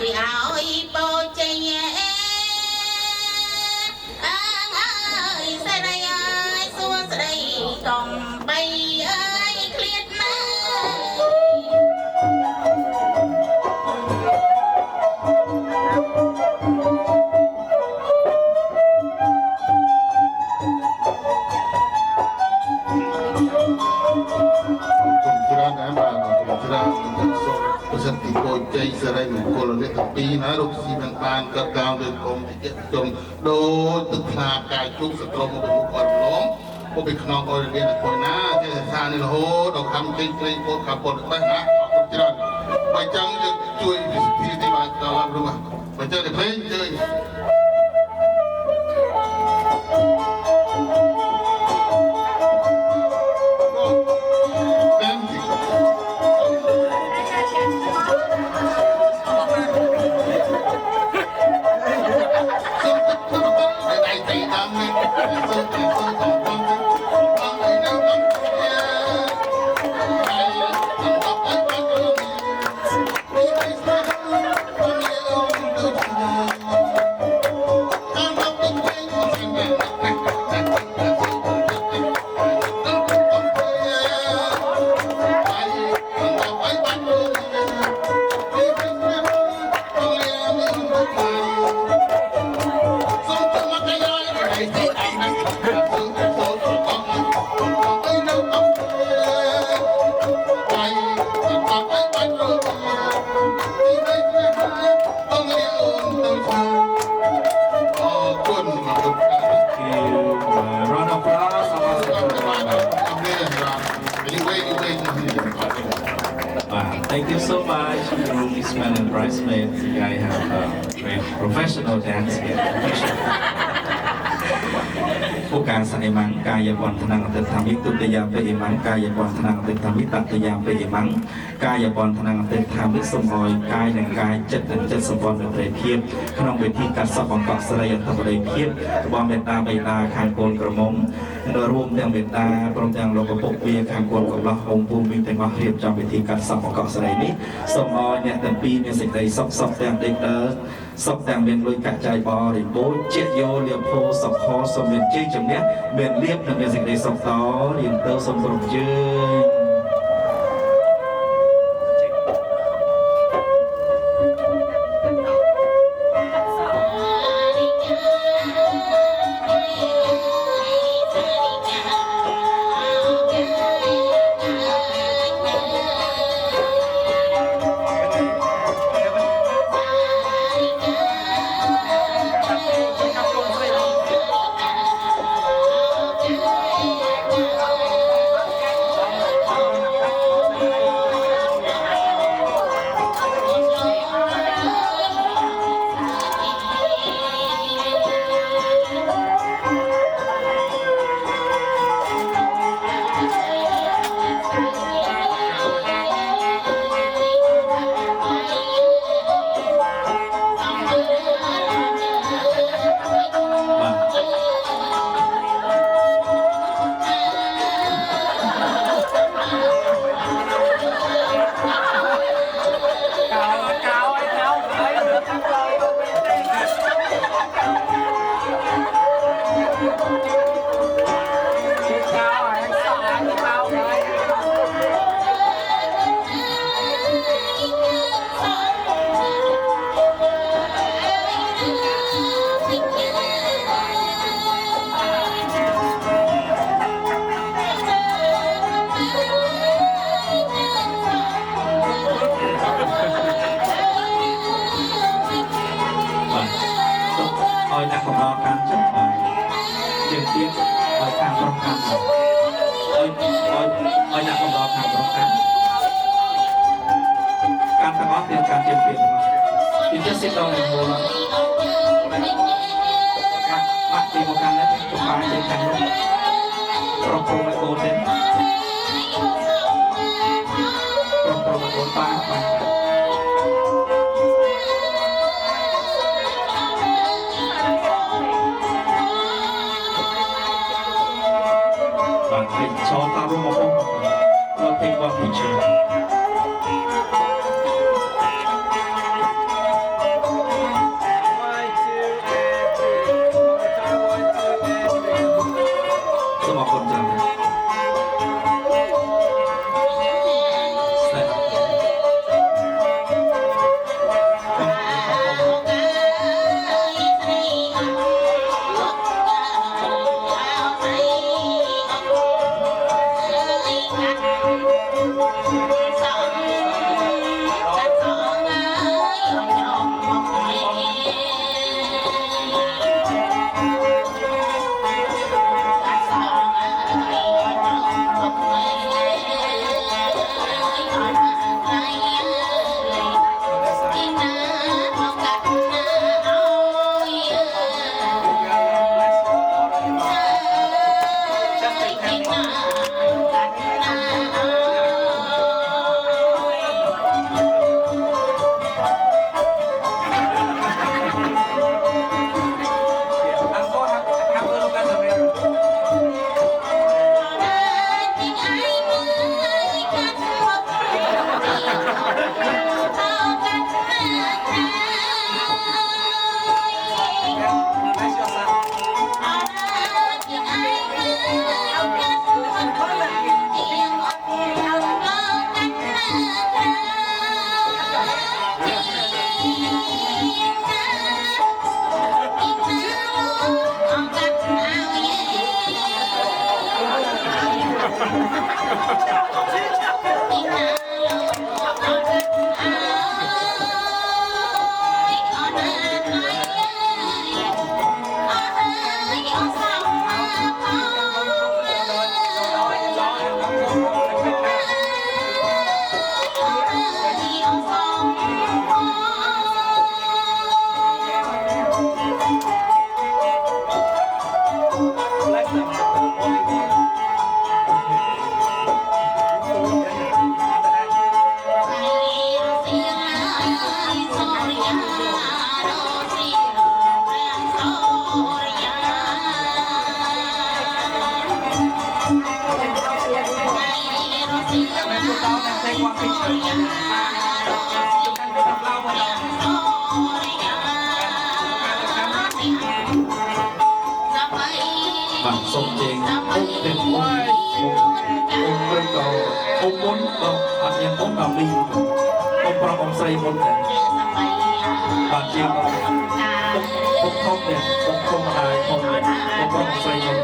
vì áo bao chạy nhẹ ơi say đây ơi xua say còn bay ơi khliết na សិទ្ធិគោជ័យសេរីមង្គលនេះទាំងពីរណារកស៊ីនឹងបានកើតឡើងលើកងវិជ្ជាដូចទឹកថ្លាកាយជុកសត្រមរបស់គាត់ម្លងមកពីខ្នងអររៀនទៅណាចេះសានេះរហូតដល់ខំចេញព្រៃពោតខាពុតបេះណាអរគុណច្រើនបើចឹងយើងជួយវិស័យទីបានដល់របស់បើចឹងតែព្រេងជើញ Thank you so much, groomsmen and bridesmaids. You guys have a great professional dance here. ผู้การสันนิมังกายวัฒนังเตธรรมิตุติยาเปอิมังกายวัฒนังเตธรรมิตัตยาเปอิมังกายวัฒนังเตธรรมิสมหอยกายหนึ่งกายเจ็ดหนึ่งเจ็ดสมบูรณ์เป็นเปรตเพียบขนมเวทีการสอบของเกาะสลายธรรมเปรตเพียบบอมเบตาใบตาคางโกนกระมงโดยรวมยังเบตาพร้อมยังโลกปกเบียคางโกนกับละองปูมิเป็นมาเรียบจำเวทีการสอบของเกาะสลายนี้สมหอยเนี่ยแต่ปีเนี่ยสิ่งใดซอกแต่งเด็กเดินสอบแต่งเป็นลุยกะใจบอริโบเจียโยเลียโพสอบคอสมเด็จจีจังเนี้ยเบียนเรียบนั่นเป็นสิ่งใดสอบต่อเรียนเติมสมบูรณ์ยืน บ บังสมเจงองเต็มองเปรย์ก็องมนก็อันยังองดำลีองปราองใส่มนแต่บางเจงก็องทองเนี่ยองทองมาได้ทองเนี่ยองปราองใส่มน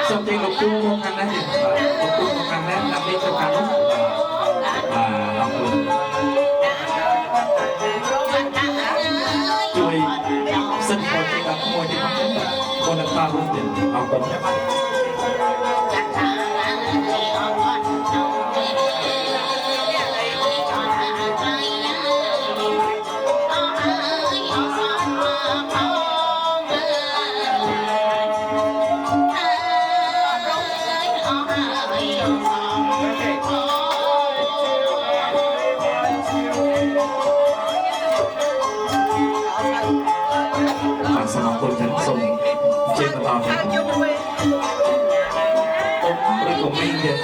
สมเจงหลวงปู่มองกันนะเนี่ยหลวงปู่มองกันนะนำเด็กเจ้ากันเนาะลองดูช่วยซึ่งคนที่กับขโมยที่มันคนละตารุ่นเด่นเอาคนสมองคนฉันส่งเจนตอนนี้ผมเรื่องของไม่เดียว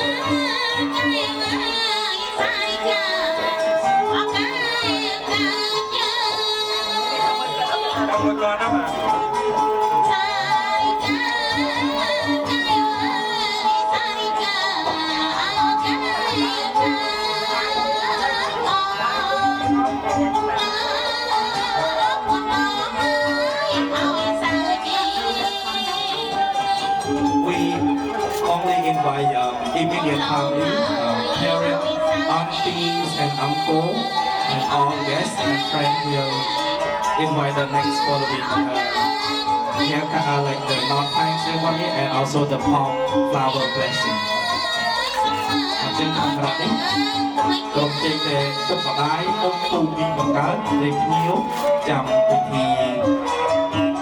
เอาไปก่อนนะมาby immediate family, parents, aunties and uncle, and all guests and friends will invite the next following here like the non-time ceremony and also the palm flower blessing. จึงทำขนาดนี้กรมเจงเดกุบได้องค์ปูมีบังการเด็กนิ้วจำพิธี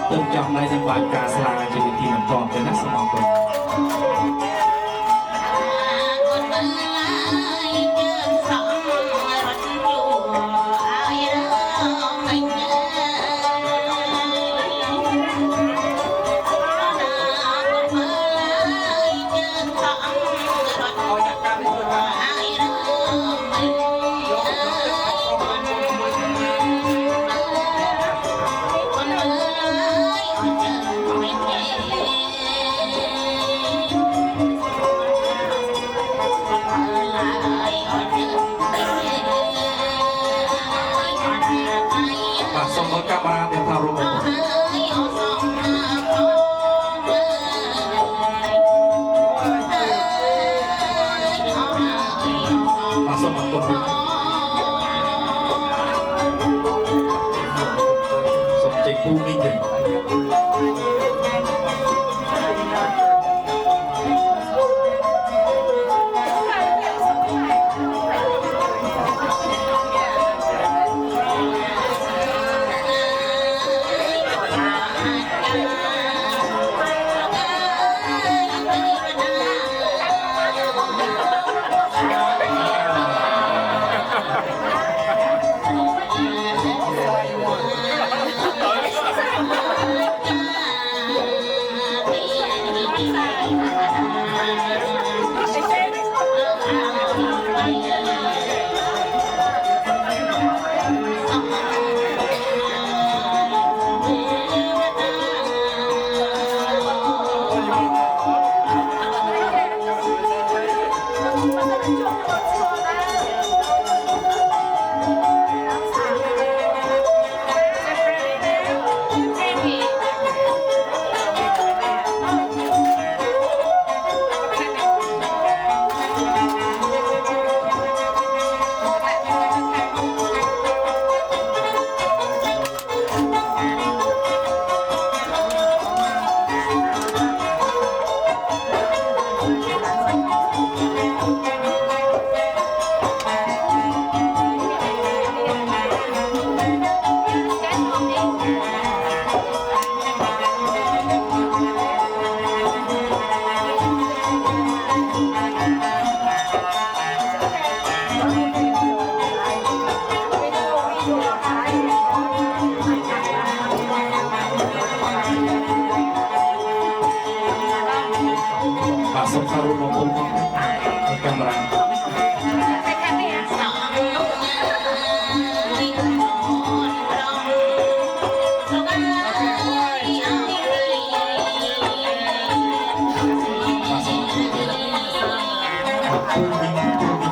เติมจำในจังหวัดกาฬสินธุ์จะพิธีมันกรองเป็นนักสมองคนสมมติกรรมการเดินทางรูปมาสมมติตัวสมจิตผู้มีเด่น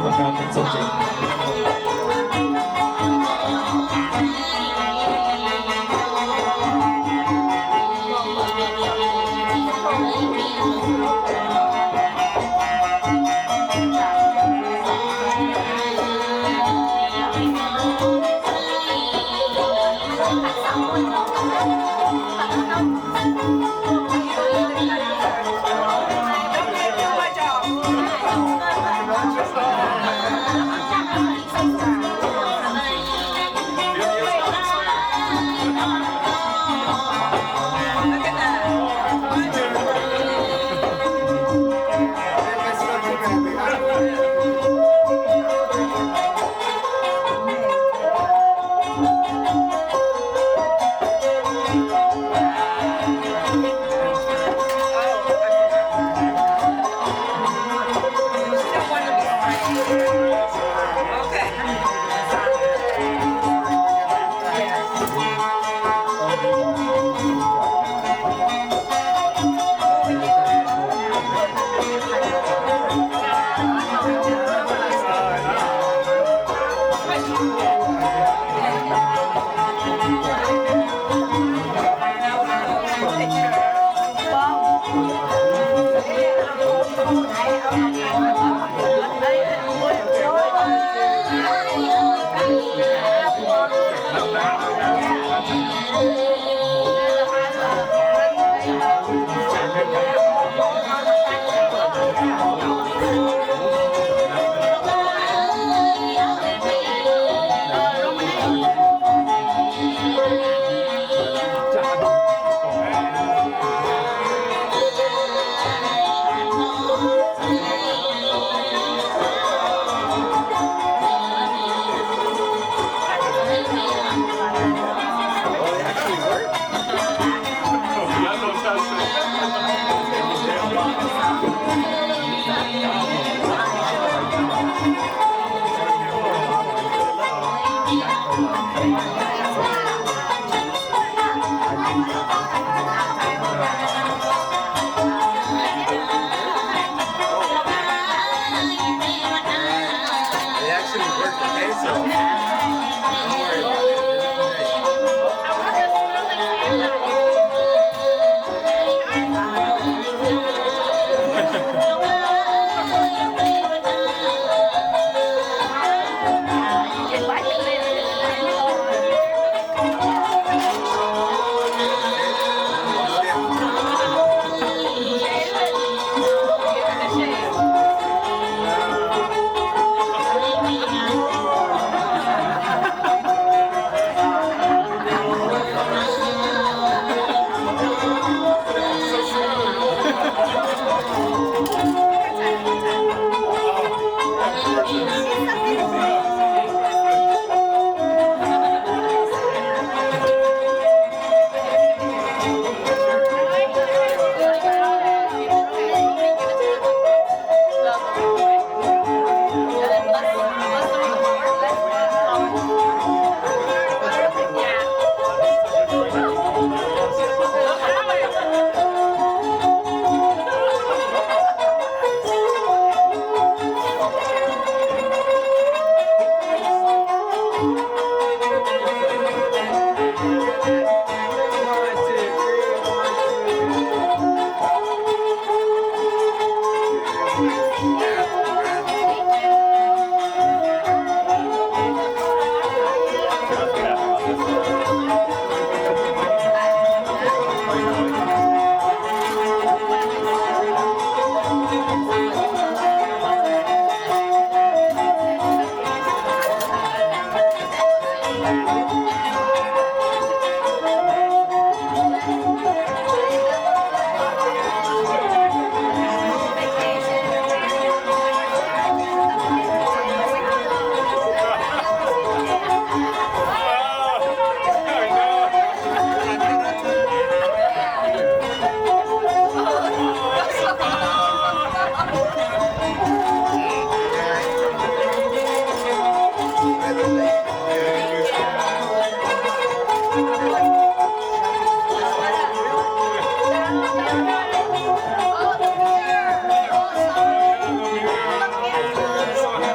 ប្រកាសទាំងសុខចិត្ត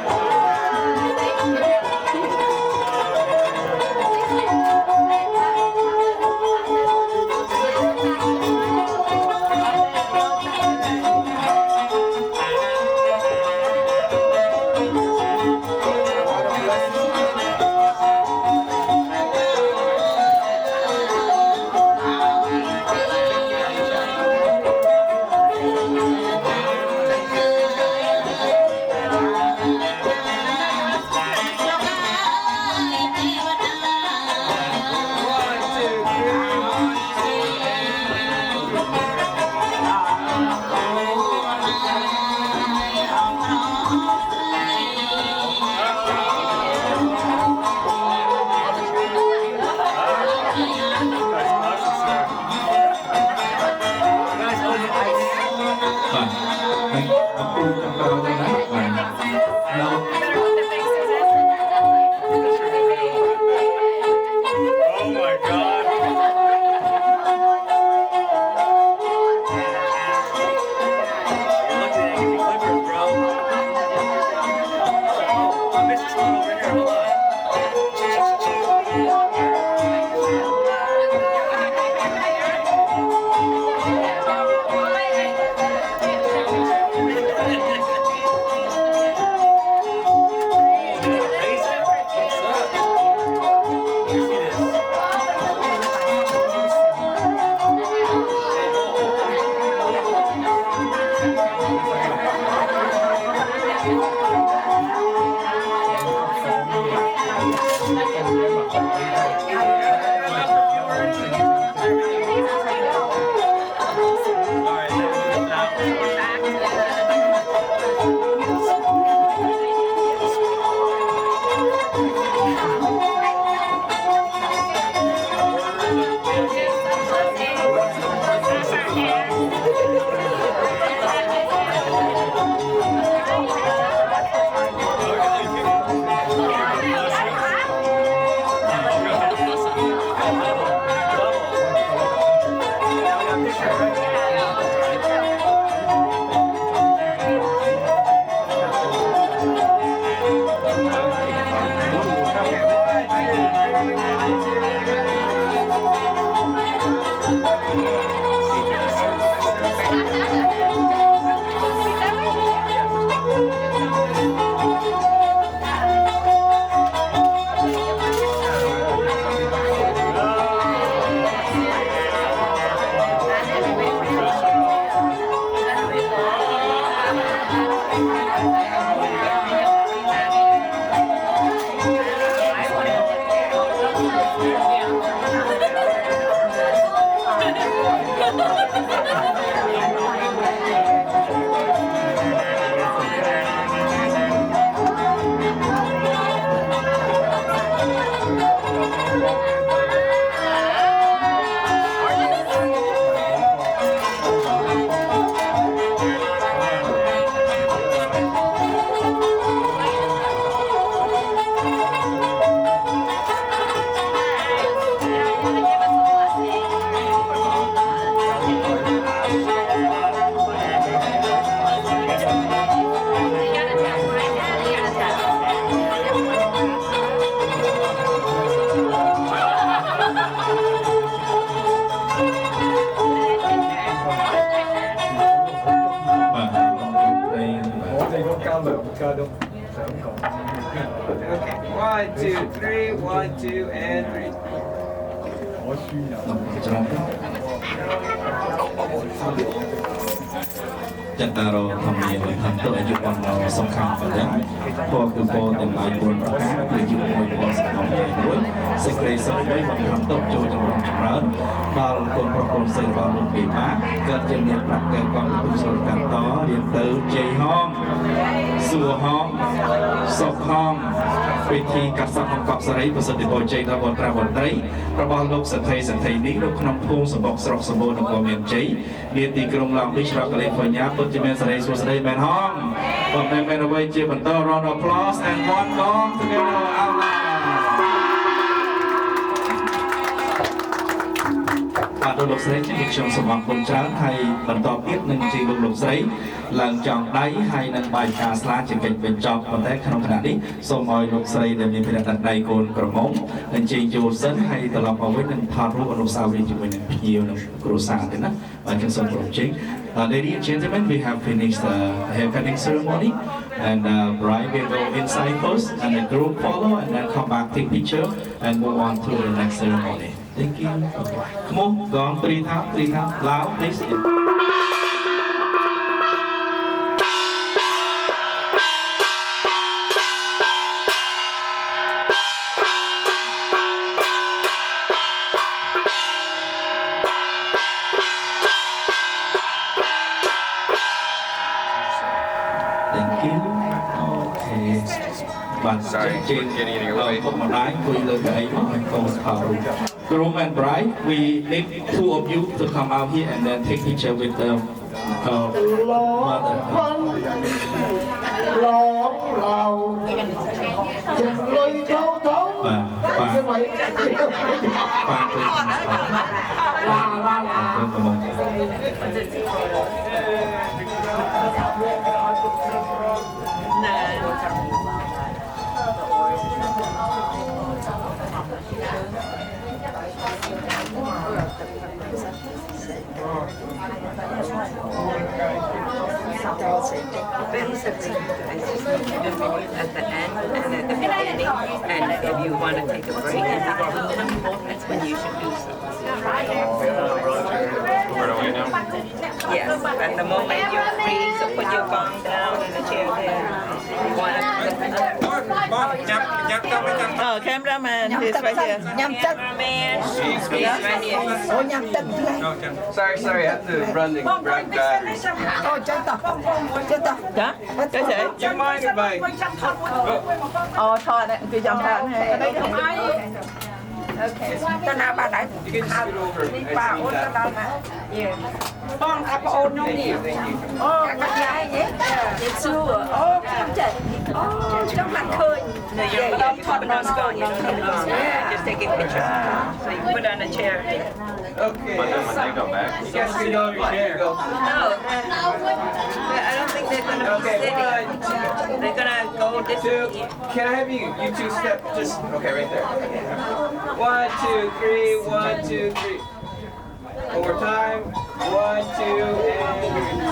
Oh, Okay, 1, 2, 3, 1, 2, and 3. จันตารธรรมเนียมทำตัวอายุวันเราสำคัญกว่านั้นพอคือพอเต็มหลายคนประกาศคือยุคมวยพอสังคมใหญ่ด้วยสเกรสเปรย์บังคับต้นโจจำลองจำเริญบาลคนประกอบเสกบาลปีมาเกิดจะเรียนปรับเกิดความรู้สึกกันต่อเรียนเติมเจห้องสู่ห้องศพห้องวิธีกัดสับของกอบสไลด์ประสิทธิผลใจระบบตราบนไตรประบาลโลกสันไทยสันไทยนี้โลกขนมพูสมบกสรบสมบูรณ์ของเมียนใจเรียนตีกรงลำวิชาการเรียนปัญญาปุจจิเมสไลด์สุสไลด์แมนห้องผมในเมนเอาไว้เจียบันเตอร์รอนอพลอสแอนด์วันกองทุกคนเอาล่ะบาดโลกสไลด์ที่ชมสมองคนช้างไทยบรรทอติดหนึ่งจีโลกสไลด์หลังจองได้ให้นังใบกาสลาจะเป็นจอบคนแรกขนมขนาดนี้สมอยโลกสไลด์เดิมมีเป็นตัดใดโกนกระมงหนึ่งจีโยเซนให้ตลอดเอาไว้หนึ่งพารุอนุสาวรีย์จะเป็นเพียวหนึ่งกรุษาเลยนะมาจังสมบูรณ์จริง Ladies and gentlemen, we have finished the haircutting ceremony, and bride will go inside first, and the groom follow, and then come back, take picture, and move on to the next ceremony. Thank you. Come on, go on, 3 times, loud, please. Thank you. Okay. Sorry, getting in your way. Groom and bride, we need 2 of you to come out here and then take picture with the mother. At the end and at the beginning, and if you want to take a break and have a little, that's when you should do so. Where do we now? Yes, at the moment you're free, so put your phone down in the chair there. You want to Oh, cameraman, he's right here. cameraman, he's right here. Sorry, I have to run the grab batteries. Dạ, cái gì? Do you mind if I... Ồ, thôi đấy, tôi chồng ra này. You can just scoot over. I see that. Yeah. Thank you. No, you put on scone, you don't need to go. Just take a picture. So you put on a chair. Okay. But then when they go back, You guys can go over here. No, I don't think they're gonna be Okay, sitting. They're gonna go this Two. way. Can I have you two step just okay right there? 1, 2, 3, 1, 2, 3. time. 1, 2, and 3.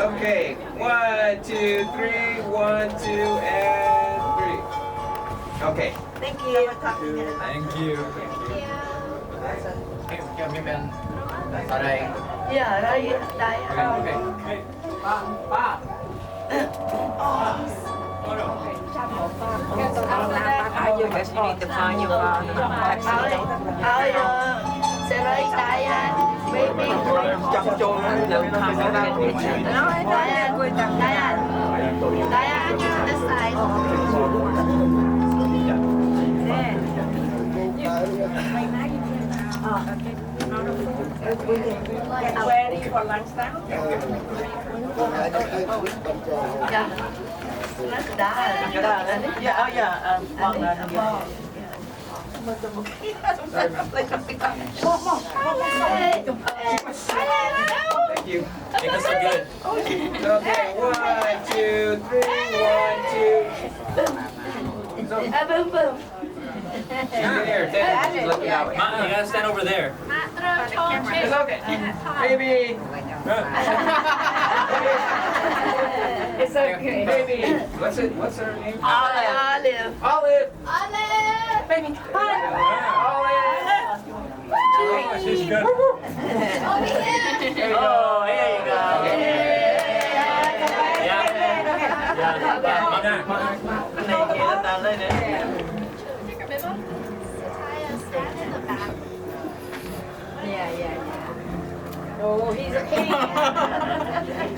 Okay, 1, 2, 3, 1, 2, and 3. Okay. Thank you. Thank you. Yeah, đây. You guys need to find your sẽ lấy tay anh baby chăm chôn được tham gia cái chuyện nói tay anh this side ready for lunchtime? Yeah. Thank you. Make us look good. Okay, 1, 2, 3, 1, 2. Boom, boom. Here, Dad, look that way. You gotta stand over there. It's okay. Baby. It's okay. Baby. What's her name? Olive. Olive. Baby. Olive. Oh, she's good. There you go. Oh, there you go. Oh, he's a king.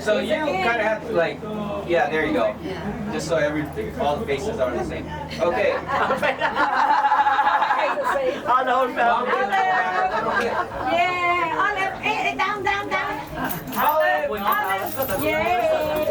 So you kind of have to like, yeah, there you go. Just so all the faces are the same. Okay. Yeah, Olive, down. Olive. Yeah.